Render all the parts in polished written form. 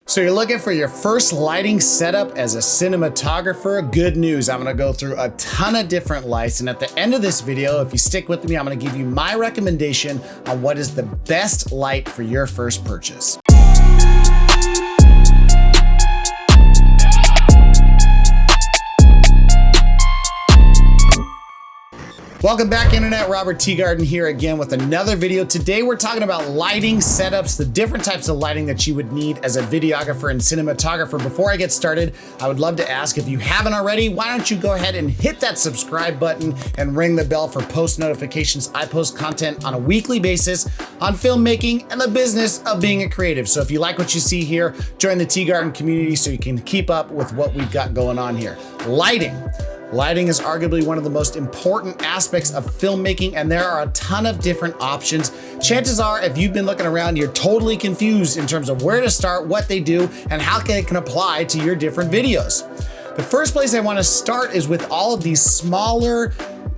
So you're looking for your first lighting setup as a cinematographer? Good news, I'm gonna go through a ton of different lights, and at the end of this video, if you stick with me, I'm gonna give you my recommendation on what is the best light for your first purchase. Welcome back, Internet. Robert Teagarden here again with another video. Today we're talking about lighting setups, the different types of lighting that you would need as a videographer and cinematographer. Before I get started, I would love to ask, if you haven't already, why don't you go ahead and hit that subscribe button and ring the bell for post notifications. I post content on a weekly basis on filmmaking and the business of being a creative. So if you like what you see here, join the Teagarden community so you can keep up with what we've got going on here. Lighting. Lighting is arguably one of the most important aspects of filmmaking, and there are a ton of different options. Chances are, if you've been looking around, you're totally confused in terms of where to start, what they do, and how it can apply to your different videos. The first place I want to start is with all of these smaller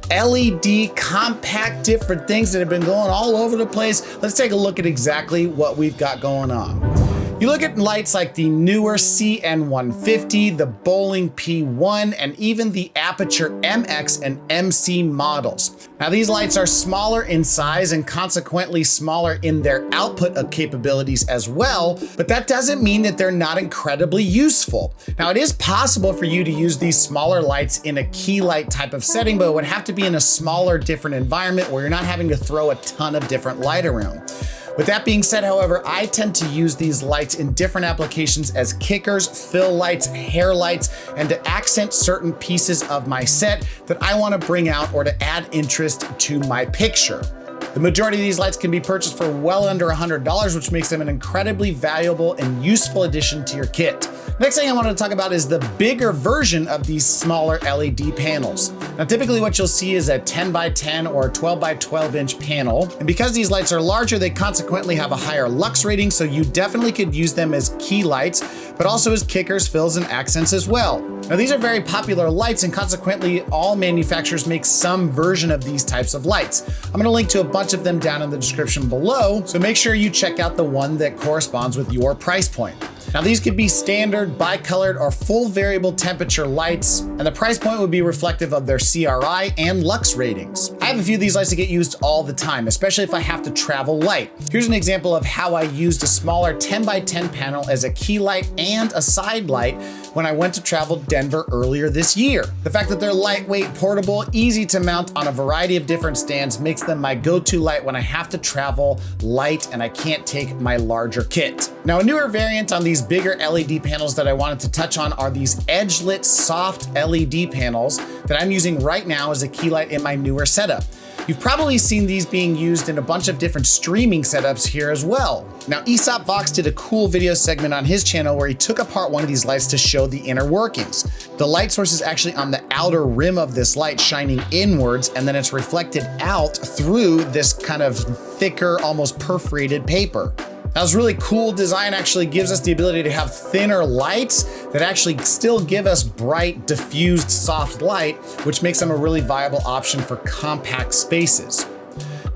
LED, compact, different things that have been going all over the place. Let's take a look at exactly what we've got going on. You look at lights like the newer CN150, the Bowling P1, and even the Aperture MX and MC models. Now these lights are smaller in size and consequently smaller in their output capabilities as well, but that doesn't mean that they're not incredibly useful. Now it is possible for you to use these smaller lights in a key light type of setting, but it would have to be in a smaller, different environment where you're not having to throw a ton of different light around. With that being said, however, I tend to use these lights in different applications as kickers, fill lights, hair lights, and to accent certain pieces of my set that I want to bring out or to add interest to my picture. The majority of these lights can be purchased for well under $100, which makes them an incredibly valuable and useful addition to your kit. Next thing I wanted to talk about is the bigger version of these smaller LED panels. Now, typically what you'll see is a 10 by 10 or 12 by 12 inch panel. And because these lights are larger, they consequently have a higher lux rating, so you definitely could use them as key lights, but also as kickers, fills, and accents as well. Now, these are very popular lights, and consequently all manufacturers make some version of these types of lights. I'm gonna link to a bunch of them down in the description below, so make sure you check out the one that corresponds with your price point. Now these could be standard, bicolored, or full variable temperature lights, and the price point would be reflective of their CRI and lux ratings. I have a few of these lights that get used all the time, especially if I have to travel light. Here's an example of how I used a smaller 10 by 10 panel as a key light and a side light when I went to travel Denver earlier this year. The fact that they're lightweight, portable, easy to mount on a variety of different stands makes them my go-to light when I have to travel light and I can't take my larger kit. Now, a newer variant on these bigger LED panels that I wanted to touch on are these edge-lit soft LED panels that I'm using right now as a key light in my newer setup. You've probably seen these being used in a bunch of different streaming setups here as well. Now, Aesop Vox did a cool video segment on his channel where he took apart one of these lights to show the inner workings. The light source is actually on the outer rim of this light shining inwards, and then it's reflected out through this kind of thicker, almost perforated paper. Now, this really cool design actually gives us the ability to have thinner lights that actually still give us bright, diffused, soft light, which makes them a really viable option for compact spaces.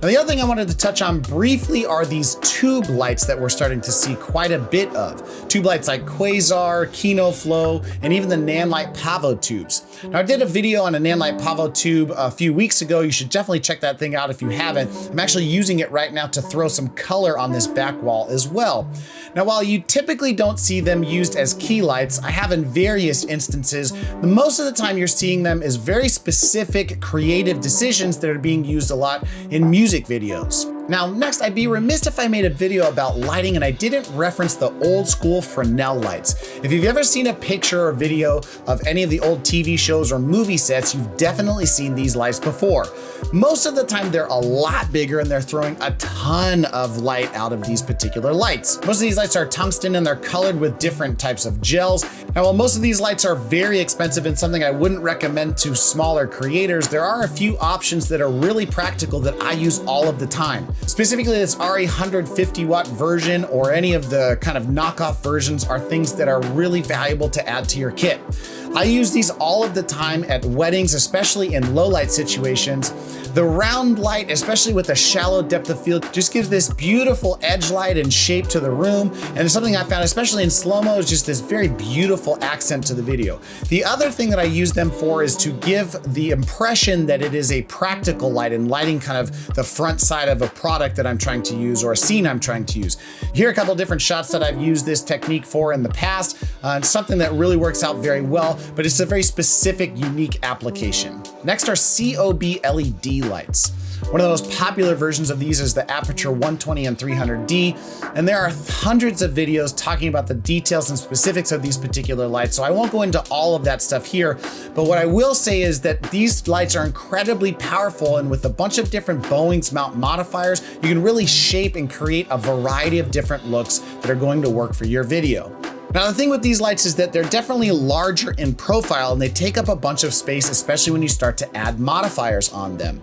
Now, the other thing I wanted to touch on briefly are these tube lights that we're starting to see quite a bit of. Tube lights like Quasar, Kino Flow, and even the Nanlite Pavo tubes. Now, I did a video on a Nanlite Pavo tube a few weeks ago. You should definitely check that thing out if you haven't. I'm actually using it right now to throw some color on this back wall as well. Now, while you typically don't see them used as key lights, I have in various instances. Most of the time you're seeing them as very specific creative decisions that are being used a lot in music videos. Now, next, I'd be remiss if I made a video about lighting and I didn't reference the old school Fornell lights. If you've ever seen a picture or video of any of the old TV shows or movie sets, you've definitely seen these lights before. Most of the time, they're a lot bigger and they're throwing a ton of light out of these particular lights. Most of these lights are tungsten and they're colored with different types of gels. Now, while most of these lights are very expensive and something I wouldn't recommend to smaller creators, there are a few options that are really practical that I use all of the time. Specifically, this RE 150 watt version or any of the kind of knockoff versions are things that are really valuable to add to your kit. I use these all of the time at weddings, especially in low light situations. The round light, especially with a shallow depth of field, just gives this beautiful edge light and shape to the room. And it's something I found, especially in slow-mo, is just this very beautiful accent to the video. The other thing that I use them for is to give the impression that it is a practical light and lighting kind of the front side of a product that I'm trying to use or a scene I'm trying to use. Here are a couple of different shots that I've used this technique for in the past. It's something that really works out very well, but it's a very specific, unique application. Next are COB LED lights. One of the most popular versions of these is the Aperture 120 and 300D, and there are hundreds of videos talking about the details and specifics of these particular lights, so I won't go into all of that stuff here, but what I will say is that these lights are incredibly powerful, and with a bunch of different Bowings mount modifiers, you can really shape and create a variety of different looks that are going to work for your video. Now, the thing with these lights is that they're definitely larger in profile and they take up a bunch of space, especially when you start to add modifiers on them.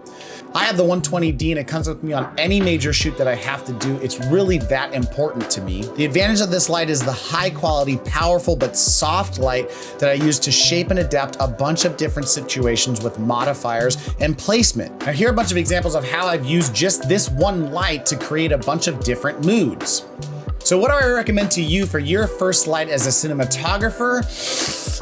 I have the 120D and it comes with me on any major shoot that I have to do. It's really that important to me. The advantage of this light is the high quality, powerful, but soft light that I use to shape and adapt a bunch of different situations with modifiers and placement. Now, here are a bunch of examples of how I've used just this one light to create a bunch of different moods. So what do I recommend to you for your first light as a cinematographer?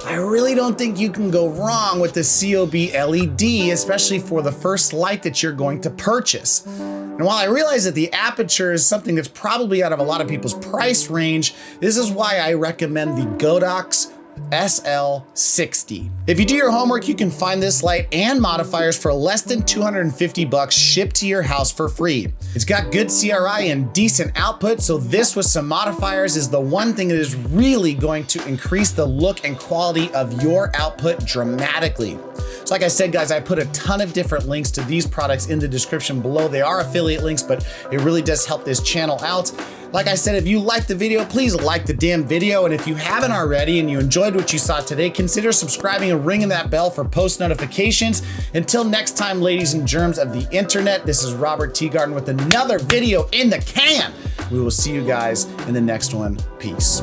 I really don't think you can go wrong with the COB LED, especially for the first light that you're going to purchase. And while I realize that the Aperture is something that's probably out of a lot of people's price range, this is why I recommend the Godox SL60. If you do your homework, you can find this light and modifiers for less than 250 bucks shipped to your house for free. It's got good CRI and decent output, so this with some modifiers is the one thing that is really going to increase the look and quality of your output dramatically. So like I said, guys, I put a ton of different links to these products in the description below. They are affiliate links, but it really does help this channel out. Like I said, if you liked the video, please like the damn video. And if you haven't already and you enjoyed what you saw today, consider subscribing and ringing that bell for post notifications. Until next time, ladies and germs of the internet, this is Robert Teagarden with another video in the can. We will see you guys in the next one. Peace.